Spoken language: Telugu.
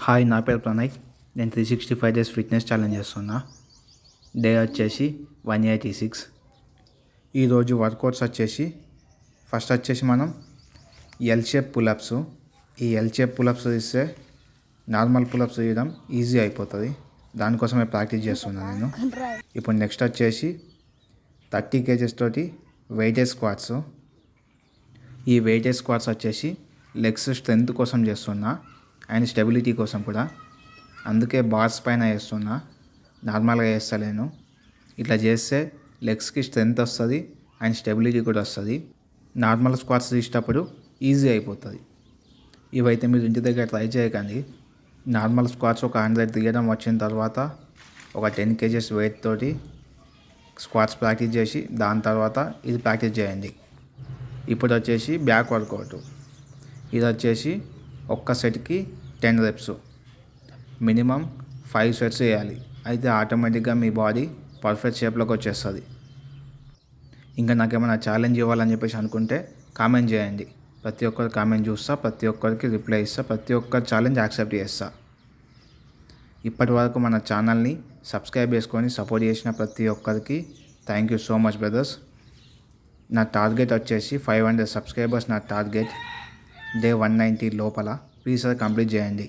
హాయ్, నా పేరు ప్రణయ్. నేను 365 డేస్ ఫిట్నెస్ ఛాలెంజ్ చేస్తున్నా. డే వచ్చేసి 186. ఈరోజు వర్కౌట్స్ వచ్చేసి ఫస్ట్ మనం ఎల్ షేప్ పులప్స్. ఈ ఎల్ షేప్ పులప్స్ ఇస్తే నార్మల్ పులప్స్ చేయడం ఈజీ అయిపోతుంది. దానికోసమే ప్రాక్టీస్ చేస్తున్నాను నేను. ఇప్పుడు నెక్స్ట్ వచ్చేసి 30 kgs తోటి వెయిటేజ్ స్క్వాట్స్. ఈ వెయిటేజ్ స్క్వాట్స్ వచ్చేసి లెగ్స్ స్ట్రెంత్ కోసం చేస్తున్నా అండ్ స్టెబిలిటీ కోసం కూడా. అందుకే బార్స్ పైన వేస్తున్నా, నార్మల్గా వేస్తలేను. ఇట్లా చేస్తే లెగ్స్కి స్ట్రెంత్ వస్తుంది అండ్ స్టెబిలిటీ కూడా వస్తుంది. నార్మల్ స్క్వాట్స్ తీసేటప్పుడు ఈజీ అయిపోతుంది. ఇవైతే మీరు ఇంటి దగ్గర ట్రై చేయకండి. నార్మల్ స్క్వాట్స్ ఒక 100 తీయడం వచ్చిన తర్వాత ఒక 10 kgs వెయిట్ తోటి స్క్వాట్స్ ప్రాక్టీస్ చేసి దాని తర్వాత ఇది ప్రాక్టీస్ చేయండి. ఇప్పుడు వచ్చేసి బ్యాక్ వర్కౌట్. ఇది వచ్చేసి ఒక్క సెట్కి 10 reps, మినిమం 5 sets చేయాలి. అయితే ఆటోమేటిక్గా మీ బాడీ పర్ఫెక్ట్ షేప్లోకి వచ్చేస్తుంది. ఇంకా నాకేమైనా ఛాలెంజ్ ఇవ్వాలని చెప్పేసి అనుకుంటే కామెంట్ చేయండి. ప్రతి ఒక్కరు కామెంట్ చూస్తా, ప్రతి ఒక్కరికి రిప్లై ఇస్తా, ప్రతి ఒక్కరి ఛాలెంజ్ యాక్సెప్ట్ చేస్తా. ఇప్పటి వరకు మన ఛానల్ని సబ్స్క్రైబ్ చేసుకొని సపోర్ట్ చేసిన ప్రతి ఒక్కరికి thank you so much brothers. నా టార్గెట్ వచ్చేసి 500 సబ్స్క్రైబర్స్. నా టార్గెట్ డే 190 లోపల ప్లీజ్ అది కంప్లీట్ చేయండి.